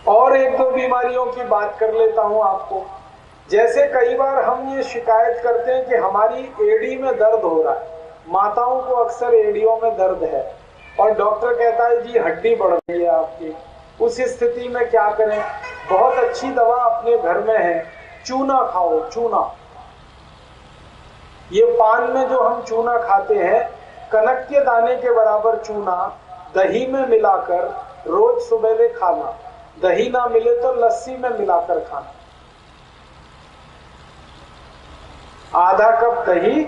और एक दो बीमारियों की बात कर लेता हूं आपको। जैसे कई बार हम ये शिकायत करते हैं कि हमारी एड़ी में दर्द हो रहा है, माताओं को अक्सर एड़ियों में दर्द है और डॉक्टर कहता है जी हड्डी बढ़ रही है आपकी। उस स्थिति में क्या करें? बहुत अच्छी दवा अपने घर में है, चूना खाओ। चूना, ये पान में जो हम चूना खाते हैं, कनक के दाने के बराबर चूना दही में मिलाकर रोज सुबह खाना। दही ना मिले तो लस्सी में मिलाकर खाना। आधा कप दही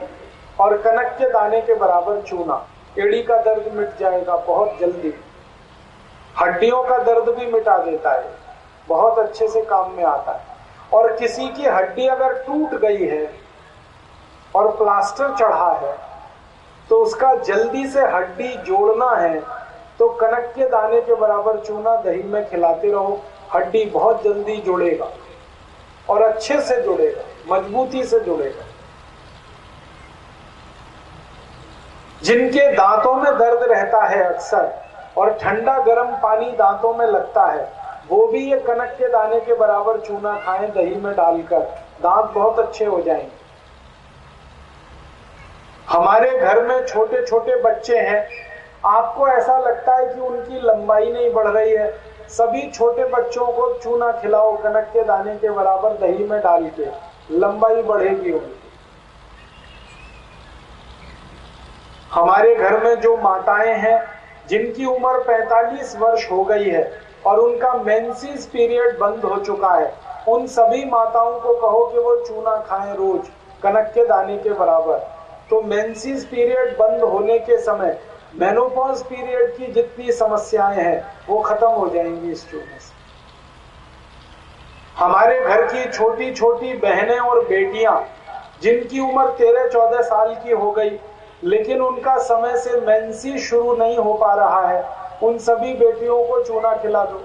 और कनक के दाने के बराबर चूना, एड़ी का दर्द मिट जाएगा बहुत जल्दी। हड्डियों का दर्द भी मिटा देता है, बहुत अच्छे से काम में आता है। और किसी की हड्डी अगर टूट गई है और प्लास्टर चढ़ा है तो उसका जल्दी से हड्डी जोड़ना है तो कनक के दाने के बराबर चूना दही में खिलाते रहो, हड्डी बहुत जल्दी जुड़ेगा और अच्छे से जुड़ेगा, मजबूती से जुड़ेगा। जिनके दांतों में दर्द रहता है अक्सर और ठंडा गर्म पानी दांतों में लगता है, वो भी ये कनक के दाने के बराबर चूना खाएं दही में डालकर, दांत बहुत अच्छे हो जाएंगे। हमारे घर में छोटे छोटे बच्चे हैं, आपको ऐसा लगता है कि उनकी लंबाई नहीं बढ़ रही है, सभी छोटे बच्चों को चूना खिलाओ कनक के दाने के बराबर दही में डाल के, लंबाई बढ़ेगी उनकी। हमारे घर में जो माताएं हैं जिनकी उम्र 45 वर्ष हो गई है और उनका मेंसेस पीरियड बंद हो चुका है, उन सभी माताओं को कहो कि वो चूना खाएं रोज कनक के दाने के बराबर। तो मेंसेस पीरियड बंद होने के समय मेनोपॉज पीरियड की जितनी समस्याएं हैं वो खत्म हो जाएंगी इस चूने से। हमारे घर की छोटी छोटी बहनें और बेटियां जिनकी उम्र 13-14 साल की हो गई लेकिन उनका समय से मेंसेस शुरू नहीं हो पा रहा है, उन सभी बेटियों को चूना खिला दो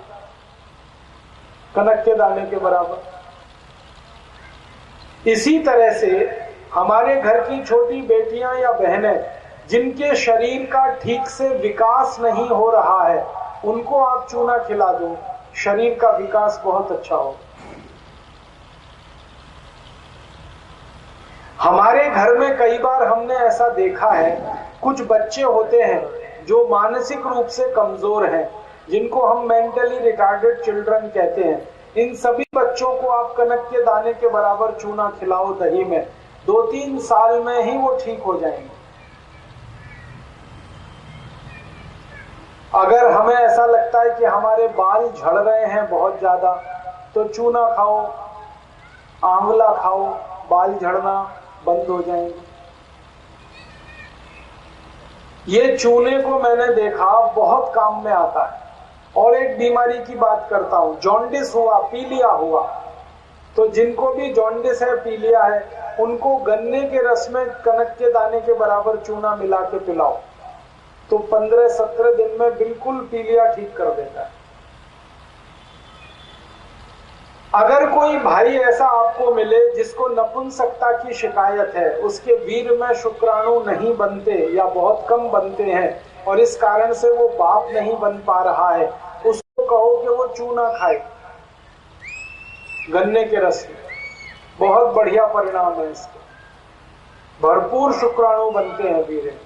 कनक के दाने के बराबर। इसी तरह से हमारे घर की छोटी बेटियां या बहनें जिनके शरीर का ठीक से विकास नहीं हो रहा है, उनको आप चूना खिला दो, शरीर का विकास बहुत अच्छा हो। हमारे घर में कई बार हमने ऐसा देखा है, कुछ बच्चे होते हैं जो मानसिक रूप से कमजोर हैं, जिनको हम मेंटली रिटार्डेड चिल्ड्रन कहते हैं। इन सभी बच्चों को आप कनक के दाने के बराबर चूना खिलाओ दही में, 2-3 साल में ही वो ठीक हो जाएंगे। अगर हमें ऐसा लगता है कि हमारे बाल झड़ रहे हैं बहुत ज्यादा, तो चूना खाओ, आंवला खाओ, बाल झड़ना बंद हो जाएंगे। ये चूने को मैंने देखा बहुत काम में आता है। और एक बीमारी की बात करता हूं, जॉन्डिस हुआ, पीलिया हुआ, तो जिनको भी जॉन्डिस है, पीलिया है, उनको गन्ने के रस में कनक के दाने के बराबर चूना मिला के पिलाओ, तो 15-17 दिन में बिल्कुल पीलिया ठीक कर देता है। अगर कोई भाई ऐसा आपको मिले जिसको नपुंसकता की शिकायत है, उसके वीर्य में शुक्राणु नहीं बनते या बहुत कम बनते हैं और इस कारण से वो बाप नहीं बन पा रहा है, उसको कहो कि वो चूना खाए गन्ने के रस में, बहुत बढ़िया परिणाम है इसके, भरपूर शुक्राणु बनते हैं वीर्य।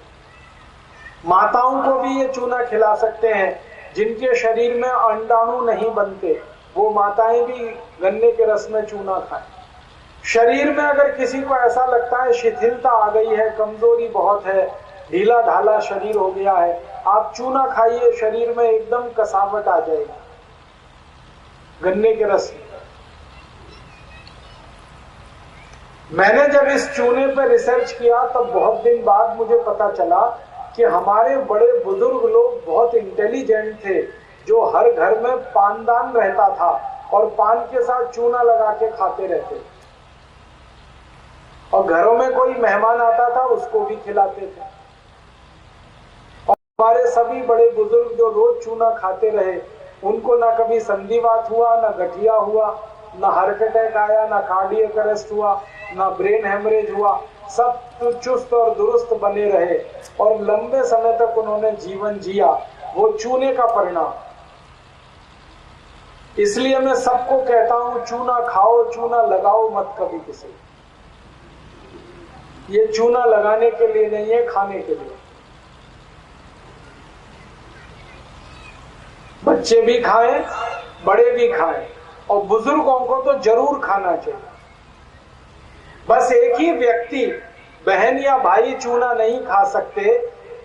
माताओं को भी ये चूना खिला सकते हैं जिनके शरीर में अंडाणु नहीं बनते, वो माताएं भी गन्ने के रस में चूना खाएं। शरीर में अगर किसी को ऐसा लगता है शिथिलता आ गई है, कमजोरी बहुत है, ढीला ढाला शरीर हो गया है, आप चूना खाइए, शरीर में एकदम कसावट आ जाएगी गन्ने के रस में। मैंने जब इस चूने पर रिसर्च किया तब बहुत दिन बाद मुझे पता चला कि हमारे बड़े बुजुर्ग लोग बहुत इंटेलिजेंट थे, जो हर घर में पानदान रहता था और पान के साथ चूना लगा के खाते रहते, और घरों में कोई मेहमान आता था उसको भी खिलाते थे। और हमारे सभी बड़े बुजुर्ग जो रोज चूना खाते रहे, उनको ना कभी संधिवात हुआ, ना गठिया हुआ, ना हार्ट अटैक आया, ना कार्डियक अरेस्ट हुआ, ना ब्रेन हेमरेज हुआ, सब चुस्त और दुरुस्त बने रहे और लंबे समय तक उन्होंने जीवन जिया। वो चूने का परिणाम। इसलिए मैं सबको कहता हूं, चूना खाओ, चूना लगाओ मत कभी किसी। ये चूना लगाने के लिए नहीं है, खाने के लिए। बच्चे भी खाएं, बड़े भी खाएं, और बुजुर्गों को तो जरूर खाना चाहिए। बस एक ही व्यक्ति, बहन या भाई, चूना नहीं खा सकते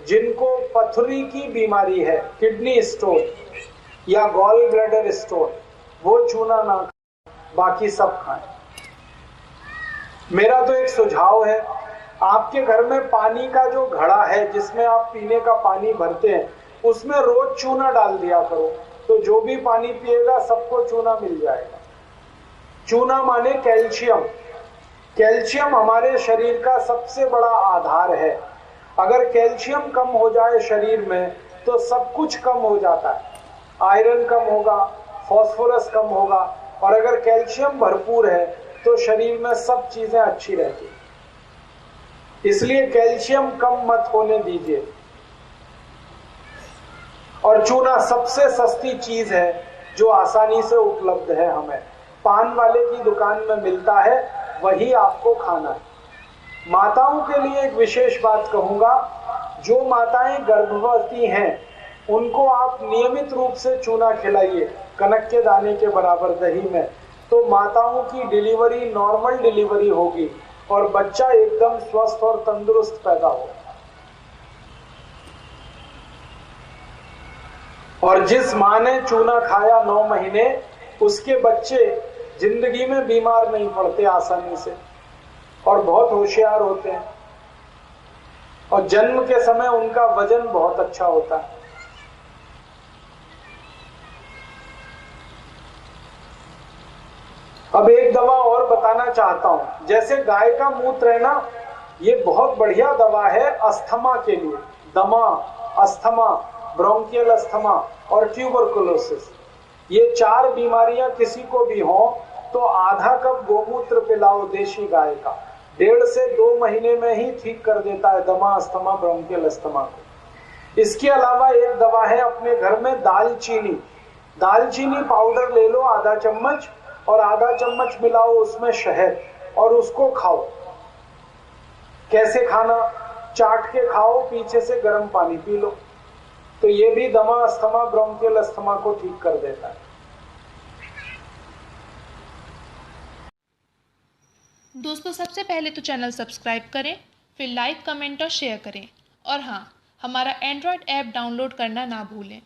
जिनको पथरी की बीमारी है, किडनी स्टोन या गॉल ब्लैडर स्टोन, वो चूना ना खाएं, बाकी सब खाएं। मेरा तो एक सुझाव है, आपके घर में पानी का जो घड़ा है जिसमें आप पीने का पानी भरते हैं, उसमें रोज चूना डाल दिया करो, तो जो भी पानी पिएगा सबको चूना मिल जाएगा। चूना माने कैल्शियम। कैल्शियम हमारे शरीर का सबसे बड़ा आधार है। अगर कैल्शियम कम हो जाए शरीर में तो सब कुछ कम हो जाता है। आयरन कम होगा, फास्फोरस कम होगा, और अगर कैल्शियम भरपूर है तो शरीर में सब चीजें अच्छी रहती। इसलिए कैल्शियम कम मत होने दीजिए। और चूना सबसे सस्ती चीज है जो आसानी से उपलब्ध है। हमें पान वाले की दुकान में मिलता है, वही आपको खाना है। माताओं के लिए एक विशेष बात कहूंगा, जो माताएं गर्भवती हैं उनको आप नियमित रूप से चूना खिलाइए, कनक के दाने के बराबर दही में, तो माताओं की डिलीवरी नॉर्मल डिलीवरी होगी और बच्चा एकदम स्वस्थ और तंदुरुस्त पैदा होगा। और जिस माँ ने चूना खाया 9 महीने, उसके बच्चे जिंदगी में बीमार नहीं पड़ते आसानी से और बहुत होशियार होते हैं, और जन्म के समय उनका वजन बहुत अच्छा होता है। अब एक दवा और बताना चाहता हूं। जैसे गाय का मूत्र है ना, ये बहुत बढ़िया दवा है अस्थमा के लिए। दमा, अस्थमा, ब्रोंकियल अस्थमा और ट्यूबरकुलोसिस, ये 4 बीमारियां किसी को भी हो तो आधा कप गोमूत्र पिलाओ देशी गाय का, 1.5 से 2 महीने में ही ठीक कर देता है दमा, अस्थमा, ब्रोंकियल अस्थमा को। इसके अलावा एक दवा है अपने घर में, दालचीनी। दालचीनी पाउडर ले लो आधा चम्मच, और आधा चम्मच मिलाओ उसमें शहद, और उसको खाओ। कैसे खाना? चाट के खाओ, पीछे से गर्म पानी पी लो, तो ये भी दमा, अस्थमा, ब्रोंकियल अस्थमा को ठीक कर देता है। दोस्तों, सबसे पहले तो चैनल सब्सक्राइब करें, फिर लाइक, कमेंट और शेयर करें, और हाँ, हमारा एंड्रॉयड ऐप डाउनलोड करना ना भूलें।